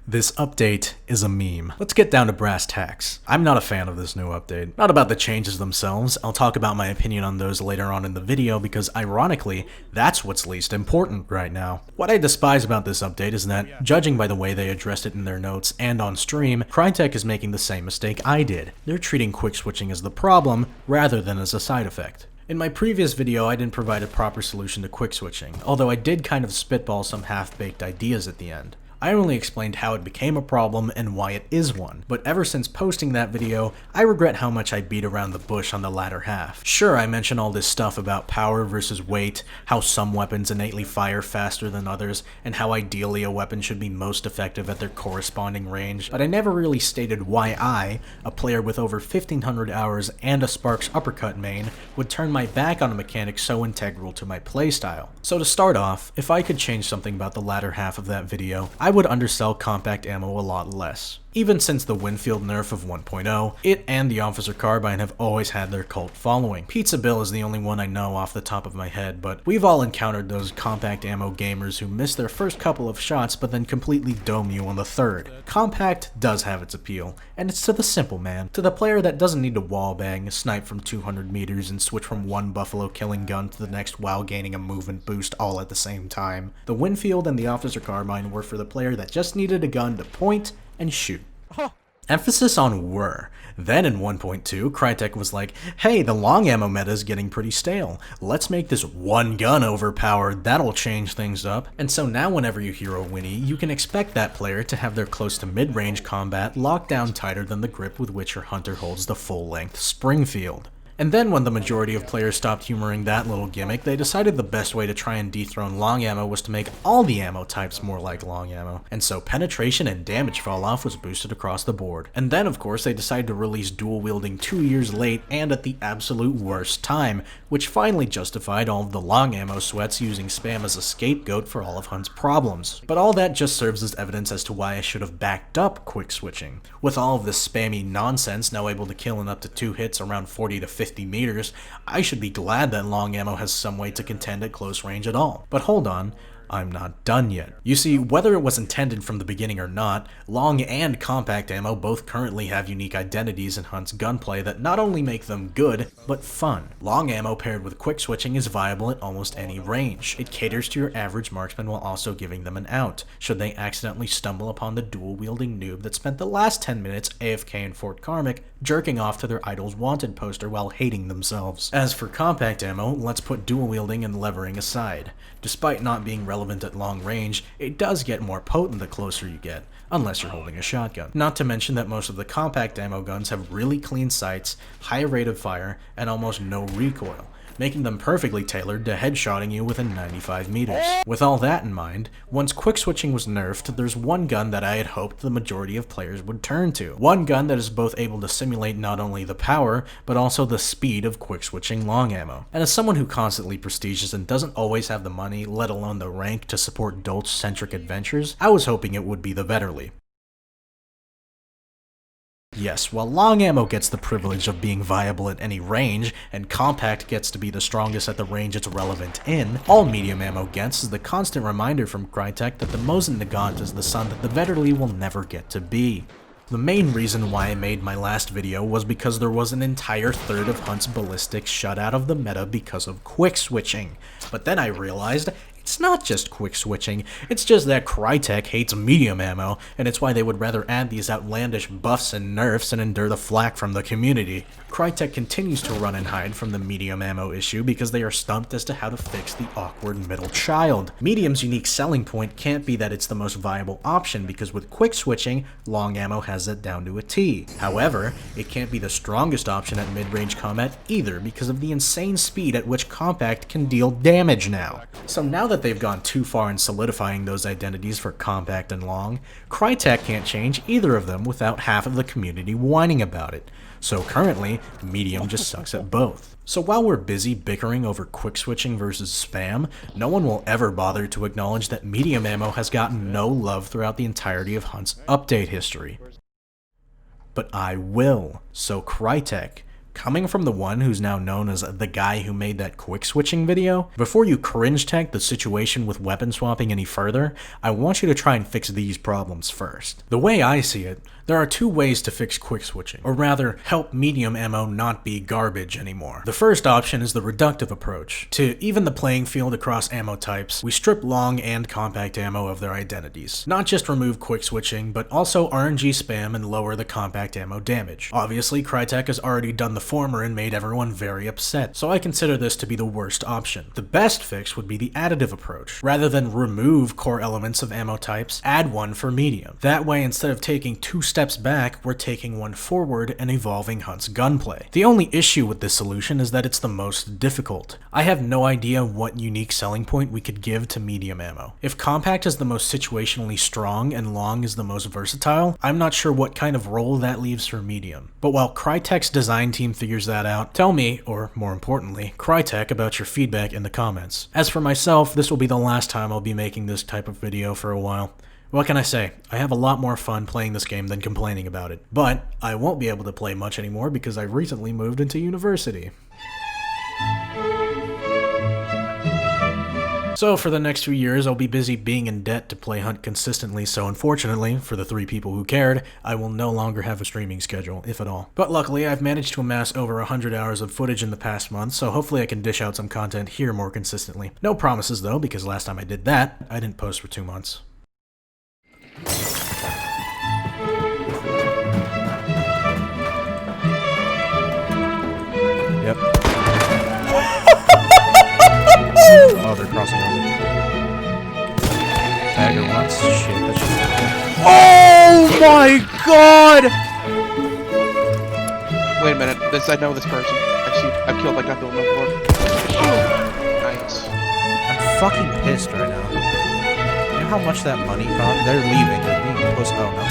This update is a meme. Let's get down to brass tacks. I'm not a fan of this new update. Not about the changes themselves, I'll talk about my opinion on those later on in the video because ironically, that's what's least important right now. What I despise about this update is that, judging by the way they addressed it in their notes and on stream, Crytek is making the same mistake I did. They're treating quick switching as the problem rather than as a side effect. In my previous video, I didn't provide a proper solution to quick switching, although I did kind of spitball some half-baked ideas at the end. I only explained how it became a problem and why it is one, but ever since posting that video, I regret how much I beat around the bush on the latter half. Sure, I mentioned all this stuff about power versus weight, how some weapons innately fire faster than others, and how ideally a weapon should be most effective at their corresponding range, but I never really stated why I, a player with over 1500 hours and a Sparks uppercut main, would turn my back on a mechanic so integral to my playstyle. So to start off, if I could change something about the latter half of that video, I would undersell compact ammo a lot less. Even since the Winfield nerf of 1.0, it and the Officer Carbine have always had their cult following. Pizza Bill is the only one I know off the top of my head, but we've all encountered those compact ammo gamers who miss their first couple of shots but then completely dome you on the third. Compact does have its appeal, and it's to the simple man, to the player that doesn't need to wallbang, snipe from 200 meters, and switch from one buffalo killing gun to the next while gaining a movement boost all at the same time. The Winfield and the Officer Carbine were for the player that just needed a gun to point and shoot. Emphasis on were. Then in 1.2, Crytek was like, hey, the long ammo meta is getting pretty stale. Let's make this one gun overpowered, that'll change things up. And so now whenever you hear a Winnie, you can expect that player to have their close to mid-range combat locked down tighter than the grip with which your hunter holds the full-length Springfield. And then when the majority of players stopped humoring that little gimmick, they decided the best way to try and dethrone long ammo was to make all the ammo types more like long ammo. And so penetration and damage falloff was boosted across the board. And then of course they decided to release dual wielding 2 years late and at the absolute worst time, which finally justified all of the long ammo sweats using spam as a scapegoat for all of Hunt's problems. But all that just serves as evidence as to why I should have backed up quick switching. With all of this spammy nonsense now able to kill in up to 2 hits around 40 to 50 meters, I should be glad that long ammo has some way to contend at close range at all. But hold on, I'm not done yet. You see, whether it was intended from the beginning or not, long and compact ammo both currently have unique identities in Hunt's gunplay that not only make them good, but fun. Long ammo paired with quick switching is viable at almost any range. It caters to your average marksman while also giving them an out, should they accidentally stumble upon the dual-wielding noob that spent the last 10 minutes AFK in Fort Carmick jerking off to their idol's wanted poster while hating themselves. As for compact ammo, let's put dual-wielding and levering aside. Despite not being relevant at long range, it does get more potent the closer you get, unless you're holding a shotgun. Not to mention that most of the compact ammo guns have really clean sights, high rate of fire, and almost no recoil, making them perfectly tailored to headshotting you within 95 meters. With all that in mind, once quick switching was nerfed, there's one gun that I had hoped the majority of players would turn to. One gun that is both able to simulate not only the power, but also the speed of quick switching long ammo. And as someone who constantly prestiges and doesn't always have the money, let alone the rank, to support Dolch-centric adventures, I was hoping it would be the Vetterli. Yes, while long ammo gets the privilege of being viable at any range, and compact gets to be the strongest at the range it's relevant in, all medium ammo gets is the constant reminder from Crytek that the Mosin Nagant is the son that the Vetterli will never get to be. The main reason why I made my last video was because there was an entire third of Hunt's ballistics shut out of the meta because of quick switching. But then I realized it's not just quick switching, it's just that Crytek hates medium ammo, and it's why they would rather add these outlandish buffs and nerfs and endure the flack from the community. Crytek continues to run and hide from the medium ammo issue because they are stumped as to how to fix the awkward middle child. Medium's unique selling point can't be that it's the most viable option because with quick switching, long ammo has it down to a T. However, it can't be the strongest option at mid-range combat either because of the insane speed at which compact can deal damage now. So now that they've gone too far in solidifying those identities for compact and long, Crytek can't change either of them without half of the community whining about it. So currently, medium just sucks at both. So while we're busy bickering over quick switching versus spam, no one will ever bother to acknowledge that medium ammo has gotten no love throughout the entirety of Hunt's update history. But I will. So Crytek, coming from the one who's now known as the guy who made that quick switching video, before you cringe tech the situation with weapon swapping any further, I want you to try and fix these problems first. The way I see it, there are two ways to fix quick switching, or rather, help medium ammo not be garbage anymore. The first option is the reductive approach. To even the playing field across ammo types, we strip long and compact ammo of their identities. Not just remove quick switching, but also RNG spam and lower the compact ammo damage. Obviously, Crytek has already done the former and made everyone very upset, so I consider this to be the worst option. The best fix would be the additive approach. Rather than remove core elements of ammo types, add one for medium. That way, instead of taking 2 steps back, we're taking 1 forward and evolving Hunt's gunplay. The only issue with this solution is that it's the most difficult. I have no idea what unique selling point we could give to medium ammo. If compact is the most situationally strong and long is the most versatile, I'm not sure what kind of role that leaves for medium. But while Crytek's design team figures that out, tell me, or more importantly, Crytek, about your feedback in the comments. As for myself, this will be the last time I'll be making this type of video for a while. What can I say? I have a lot more fun playing this game than complaining about it. But I won't be able to play much anymore because I recently moved into university. So for the next few years, I'll be busy being in debt to play Hunt consistently, so unfortunately, for the 3 people who cared, I will no longer have a streaming schedule, if at all. But luckily, I've managed to amass over 100 hours of footage in the past month, so hopefully I can dish out some content here more consistently. No promises though, because last time I did that, I didn't post for 2 months. Yep. Oh, they're crossing over. Tag her once. Shit, that shit. Oh my god! Wait a minute. I know this person. I've killed like a couple of them before. Nice. I'm fucking pissed right now. You know how much that money cost? They're leaving. They're being pushed. Oh no.